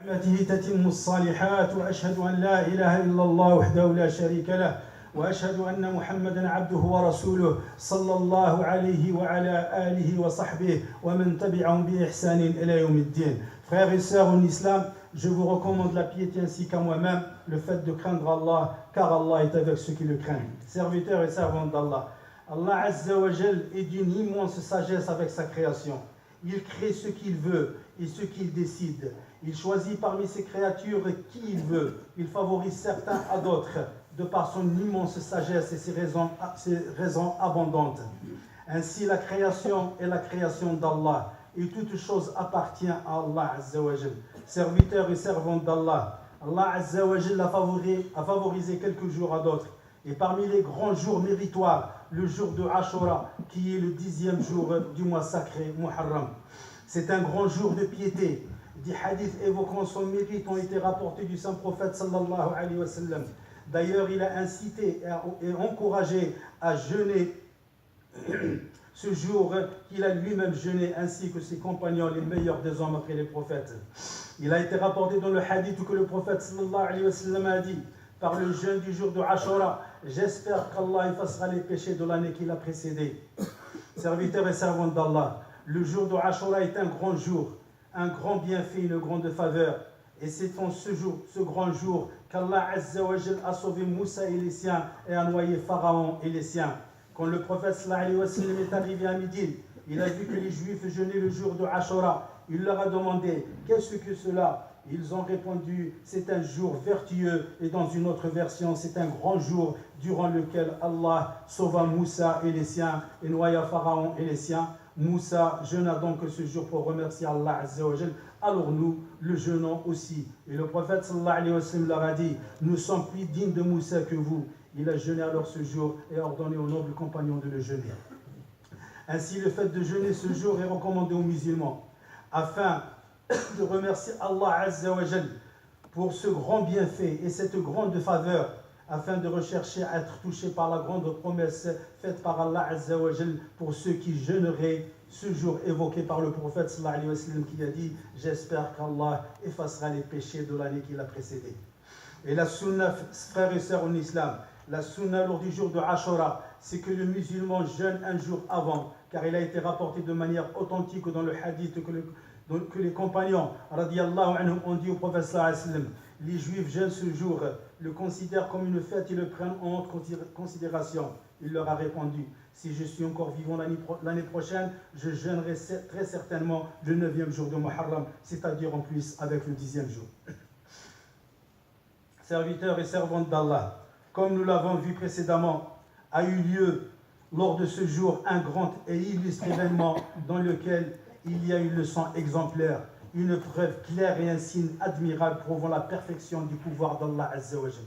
نعمته تتم الصالحات وأشهد أن لا إله إلا الله وحده لا شريك له وأشهد أن محمدا عبده ورسوله صلى الله عليه وعلى آله وصحبه ومن تبعهم بإحسان إلى يوم الدين. Frères et sœurs en islam, je vous recommande la piété ainsi qu'à moi-même, le fait de craindre Allah, car Allah est avec ceux qui le craignent. Serviteurs et servantes d'Allah, Allah Azza wa Jal est d'une immense sagesse avec sa création. Il crée ce qu'il veut et ce qu'il décide. Il choisit parmi ses créatures qui il veut. Il favorise certains à d'autres, de par son immense sagesse et ses raisons abondantes. Ainsi, la création est la création d'Allah, et toute chose appartient à Allah Azza wa Jal. Serviteurs et servantes d'Allah, Allah Azza wa Jal a favorisé quelques jours à d'autres. Et parmi les grands jours méritoires, le jour de Ashura, qui est le 10e jour du mois sacré Muharram. C'est un grand jour de piété. Des hadiths évoquant son mérite ont été rapportés du saint prophète sallallahu alayhi wa sallam. D'ailleurs, il a incité et encouragé à jeûner ce jour qu'il a lui-même jeûné, ainsi que ses compagnons, les meilleurs des hommes après les prophètes. Il a été rapporté dans le hadith que le prophète sallallahu alayhi wa sallam a dit: par le jeûne du jour de Ashura, j'espère qu'Allah effacera les péchés de l'année qui l'a précédée. Serviteurs et servantes d'Allah, le jour de Ashura est un grand jour, un grand bienfait, une grande faveur. Et c'est en ce jour, ce grand jour, qu'Allah Azza wa Jal a sauvé Moussa et les siens et a noyé Pharaon et les siens. Quand le prophète sallallahu alayhi wa sallam est arrivé à Médine, il a vu que les Juifs jeûnaient le jour de Ashura. Il leur a demandé: qu'est-ce que cela? Ils ont répondu: c'est un jour vertueux, et dans une autre version, c'est un grand jour durant lequel Allah sauva Moussa et les siens et noya Pharaon et les siens. Moussa jeûna donc ce jour pour remercier Allah Azza wa Jal. Alors nous le jeûnons aussi. Et le prophète sallallahu alayhi wa sallam leur a dit: nous sommes plus dignes de Moussa que vous. Il a jeûné alors ce jour et a ordonné aux nobles compagnons de le jeûner. Ainsi, le fait de jeûner ce jour est recommandé aux musulmans afin de remercier Allah Azza wa Jal pour ce grand bienfait et cette grande faveur, afin de rechercher à être touché par la grande promesse faite par Allah Azza wa Jal pour ceux qui jeûneraient ce jour évoqué par le prophète sallallahu alayhi wa sallam, qui a dit: j'espère qu'Allah effacera les péchés de l'année qui l'a précédée. Et la sunna, frères et sœurs en islam, la sunna lors du jour de Ashura, c'est que le musulman jeûne un jour avant, car il a été rapporté de manière authentique dans le hadith que les compagnons radiyallahu anhum ont dit au prophète sallallahu alayhi wa sallam: les juifs jeûnent ce jour, le considèrent comme une fête et le prennent en haute considération. Il leur a répondu: si je suis encore vivant l'année prochaine, je jeûnerai très certainement le 9e jour de Muharram, c'est-à-dire en plus avec le 10e jour. Serviteurs et servantes d'Allah, comme nous l'avons vu précédemment, a eu lieu lors de ce jour un grand et illustre événement dans lequel il y a une leçon exemplaire, une preuve claire et un signe admirable prouvant la perfection du pouvoir d'Allah Azza wa Jal,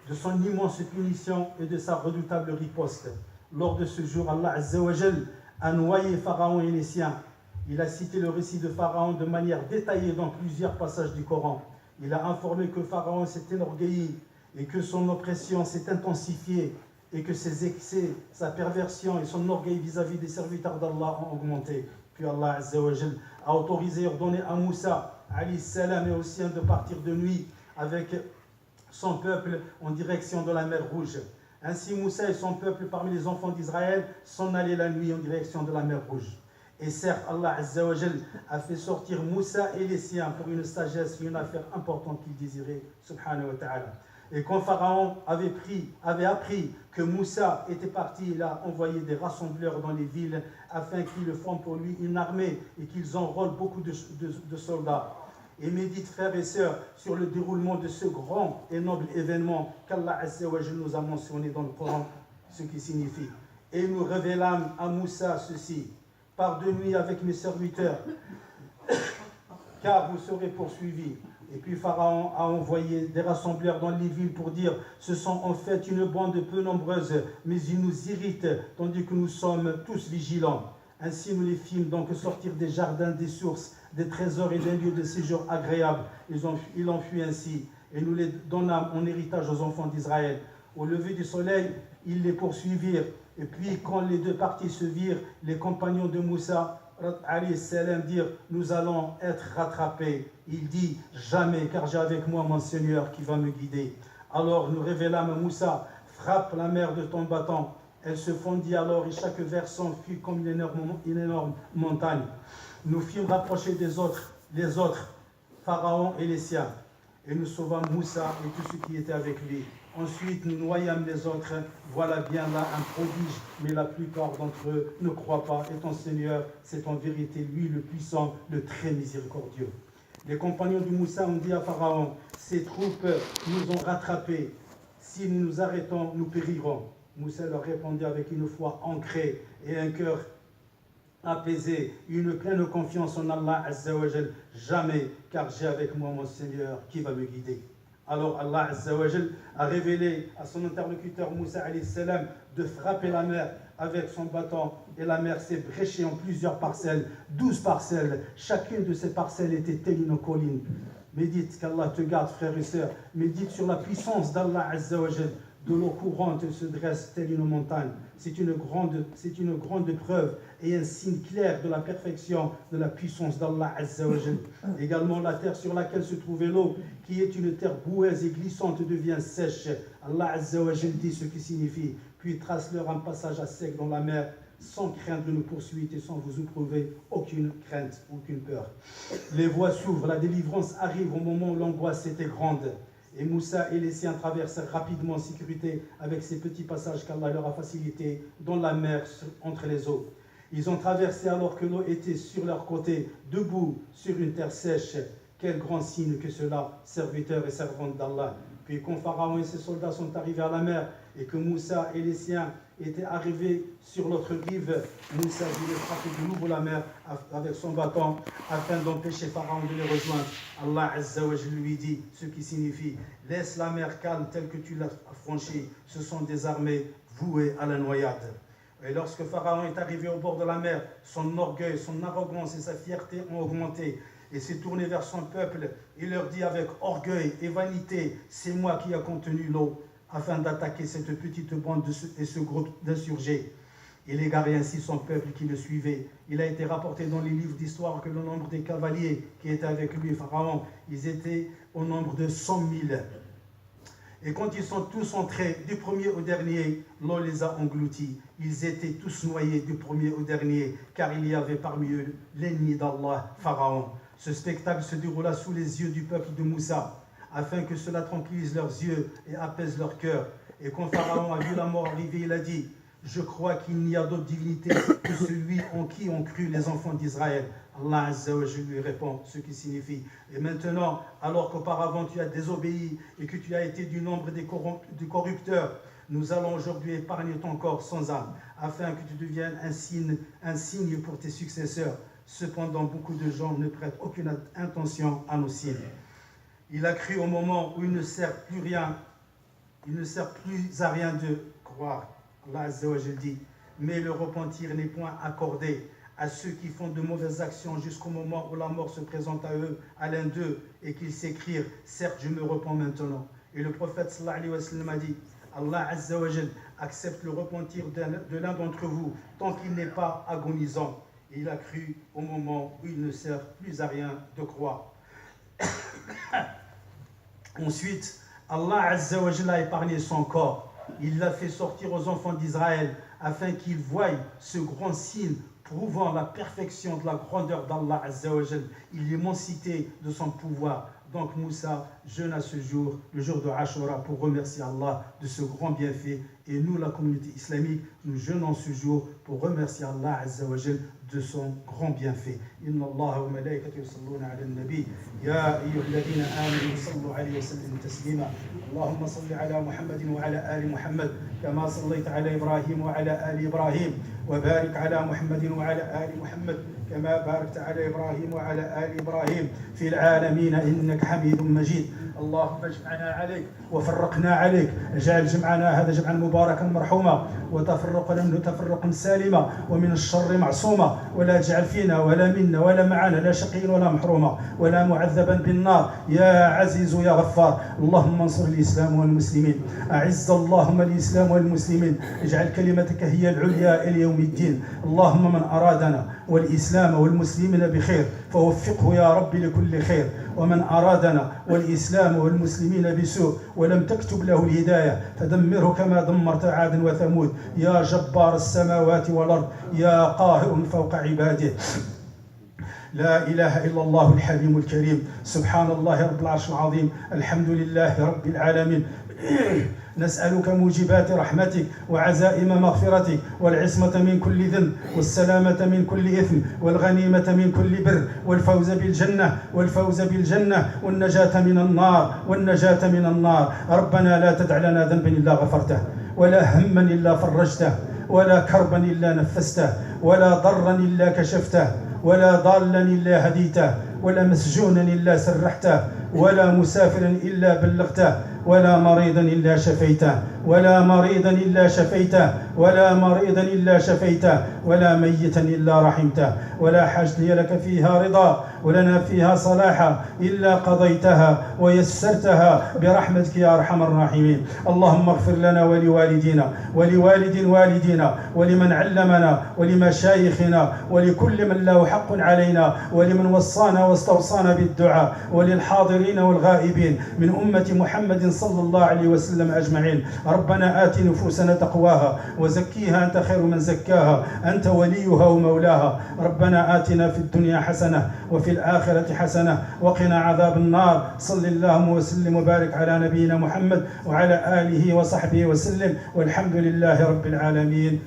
de son immense punition et de sa redoutable riposte. Lors de ce jour, Allah Azza wa Jal a noyé Pharaon et les siens. Il a cité le récit de Pharaon de manière détaillée dans plusieurs passages du Coran. Il a informé que Pharaon s'est enorgueilli et que son oppression s'est intensifiée et que ses excès, sa perversion et son orgueil vis-à-vis des serviteurs d'Allah ont augmenté. Puis Allah Azza wa Jal a autorisé et ordonné à Moussa alayhi salam et aux siens de partir de nuit avec son peuple en direction de la mer Rouge. Ainsi Moussa et son peuple parmi les enfants d'Israël s'en allaient la nuit en direction de la mer Rouge. Et certes, Allah Azza wa Jal a fait sortir Moussa et les siens pour une sagesse et une affaire importante qu'il désirait, subhanahu wa ta'ala. Et quand Pharaon avait appris que Moussa était parti, il a envoyé des rassembleurs dans les villes afin qu'ils forment pour lui une armée et qu'ils enrôlent beaucoup de soldats. Et médite, frères et sœurs, sur le déroulement de ce grand et noble événement qu'Allah Azza wa Jal nous a mentionné dans le Coran, ce qui signifie: et nous révélâmes à Moussa ceci: pars de nuit avec mes serviteurs, car vous serez poursuivis. Et puis Pharaon a envoyé des rassembleurs dans les villes pour dire: ce sont en fait une bande peu nombreuse, mais ils nous irritent, tandis que nous sommes tous vigilants. Ainsi nous les fîmes donc sortir des jardins, des sources, des trésors et des lieux de séjour agréables. Ils ont fui ainsi, et nous les donnâmes en héritage aux enfants d'Israël. Au lever du soleil, ils les poursuivirent. Et puis quand les deux parties se virent, les compagnons de Moussa alayhi salam dirent: nous allons être rattrapés. Il dit jamais, car j'ai avec moi mon Seigneur qui va me guider. Alors nous révélâmes à Moussa, frappe la mer de ton bâton. Elle se fondit alors et chaque versant fut comme une énorme montagne. Nous fîmes rapprocher les autres, Pharaon et les siens, et nous sauvâmes Moussa et tous ceux qui étaient avec lui. Ensuite, nous noyâmes les autres. Voilà bien là un prodige, mais la plupart d'entre eux ne croient pas. Et ton Seigneur, c'est en vérité lui le puissant, le très miséricordieux. Les compagnons de Moussa ont dit à Pharaon, ces troupes nous ont rattrapés. Si nous nous arrêtons, nous périrons. Moussa leur répondit avec une foi ancrée et un cœur apaisé, une pleine confiance en Allah Azza wa Jal. Jamais, car j'ai avec moi mon Seigneur qui va me guider. Alors Allah Azza wa Jal a révélé à son interlocuteur Moussa alayhi salam de frapper la mer avec son bâton, et la mer s'est bréchée en plusieurs parcelles, 12 parcelles. Chacune de ces parcelles était telle une colline. Médite, qu'Allah te garde, frères et sœurs. Médite sur la puissance d'Allah Azza wa Jal. De l'eau courante se dresse telle une montagne. C'est une grande preuve et un signe clair de la perfection de la puissance d'Allah Azza wa Jal. Également la terre sur laquelle se trouvait l'eau, qui est une terre boueuse et glissante, devient sèche. Allah Azza wa Jal dit ce qui signifie, puis trace-leur un passage à sec dans la mer, sans craindre une poursuite et sans vous éprouver aucune crainte, aucune peur. Les voies s'ouvrent, la délivrance arrive au moment où l'angoisse était grande. Et Moussa et les siens traversèrent rapidement en sécurité avec ces petits passages qu'Allah leur a facilités dans la mer entre les eaux. Ils ont traversé alors que l'eau était sur leur côté, debout sur une terre sèche. Quel grand signe que cela, serviteurs et servantes d'Allah. Puis quand Pharaon et ses soldats sont arrivés à la mer et que Moussa et les siens étaient arrivés sur l'autre rive, Moussa voulait frapper de nouveau la mer avec son bâton afin d'empêcher Pharaon de les rejoindre. Allah Azza wa Jalla lui dit, ce qui signifie, laisse la mer calme telle que tu l'as franchie, ce sont des armées vouées à la noyade. Et lorsque Pharaon est arrivé au bord de la mer, son orgueil, son arrogance et sa fierté ont augmenté. Et s'est tourné vers son peuple, il leur dit avec orgueil et vanité, c'est moi qui ai contenu l'eau, afin d'attaquer cette petite bande et ce groupe d'insurgés. Il égarait ainsi son peuple qui le suivait. Il a été rapporté dans les livres d'histoire que le nombre des cavaliers qui étaient avec lui, Pharaon, ils étaient au nombre de 100 000. Et quand ils sont tous entrés, du premier au dernier, l'eau les a engloutis. Ils étaient tous noyés du premier au dernier, car il y avait parmi eux l'ennemi d'Allah, Pharaon. Ce spectacle se déroula sous les yeux du peuple de Moussa, afin que cela tranquillise leurs yeux et apaise leur cœur. Et quand Pharaon a vu la mort arriver, il a dit, je crois qu'il n'y a d'autre divinité que celui en qui ont cru les enfants d'Israël. Allah Azza wa Jalla lui répond, ce qui signifie, et maintenant, alors qu'auparavant tu as désobéi et que tu as été du nombre des corrupteurs, nous allons aujourd'hui épargner ton corps sans âme, afin que tu deviennes un signe pour tes successeurs. Cependant, beaucoup de gens ne prêtent aucune attention à nos signes. Il a cru au moment où il ne sert plus à rien de croire. Allah Azza wa Jalla dit, mais le repentir n'est point accordé à ceux qui font de mauvaises actions jusqu'au moment où la mort se présente à eux, à l'un d'eux, et qu'ils s'écrient, certes je me repens maintenant. Et le prophète sallallahu alayhi wa sallam a dit, Allah Azza wa Jalla accepte le repentir de l'un d'entre vous tant qu'il n'est pas agonisant. Et il a cru au moment où il ne sert plus à rien de croire. Ensuite, Allah Azza wa Jalla a épargné son corps. Il l'a fait sortir aux enfants d'Israël afin qu'ils voient ce grand signe prouvant la perfection de la grandeur d'Allah Azza wa Jalla, l'immensité de son pouvoir. Donc Moussa jeûne à ce jour, le jour de Ashura, pour remercier Allah de ce grand bienfait. Et nous, la communauté islamique, nous jeûnons ce jour pour remercier Allah Azza wa Jalla de son grand bienfait. Inna Allah wa malaikatahu yusalluna ala an-nabi ya ayyuhalladhina amanu sallu alayhi wa sallimu taslima. Allahumma salli ala Muhammadin wa ala ali Muhammad kama sallaita ala Ibrahim wa ala ali Ibrahim wa barik ala Muhammadin wa ala ali Muhammad كما باركت على إبراهيم وعلى آل إبراهيم في العالمين إنك حميد مجيد. اللهم اجمعنا عليك وفرقنا عليك، اجعل جمعنا هذا جمعا مباركا مرحوما وتفرقنا منه تفرقا سالما ومن الشر معصوما، ولا تجعل فينا ولا منا ولا معنا لا شقيا ولا محروما ولا معذبا بالنار يا عزيز يا غفار. اللهم انصر الإسلام والمسلمين، أعز اللهم الإسلام والمسلمين، اجعل كلمتك هي العليا إلى يوم الدين. اللهم من أرادنا والإسلام والمسلمين بخير فوفقه يا رب لكل خير، ومن أرادنا والإسلام والمسلمين بسوء ولم تكتب له الهداية فدمره كما دمرت عاد وثمود، يا جبار السماوات والأرض، يا قاهر فوق عباده. لا إله إلا الله الحليم الكريم، سبحان الله رب العرش العظيم، الحمد لله رب العالمين. نسألك موجبات رحمتك وعزائم مغفرتك والعصمة من كل ذنب والسلامة من كل إثم والغنيمة من كل بر والفوز بالجنة والنجاة من النار. ربنا لا تدع لنا ذنبا إلا غفرته، ولا هما إلا فرجته، ولا كربا إلا نفسته، ولا ضرا إلا كشفته، ولا ضالا إلا هديته، ولا مسجونا إلا سرحته، ولا مسافرا إلا بلغته، ولا مريضا إلا شفيته، ولا ميتا إلا رحمته، ولا حاجة لك فيها رضا ولنا فيها صلاحا إلا قضيتها ويسرتها برحمتك يا أرحم الراحمين. اللهم اغفر لنا ولوالدينا ولوالد والدينا ولمن علمنا ولمشايخنا ولكل من له حق علينا ولمن وصانا واستوصانا بالدعاء وللحاضرين والغائبين من أمة محمد صلى الله عليه وسلم أجمعين. ربنا آت نفوسنا تقواها وزكيها أنت خير من زكاها أنت وليها ومولاها. ربنا آتنا في الدنيا حسنة وفي الآخرة حسنة وقنا عذاب النار. صل اللهم وسلم وبارك على نبينا محمد وعلى آله وصحبه وسلم، والحمد لله رب العالمين.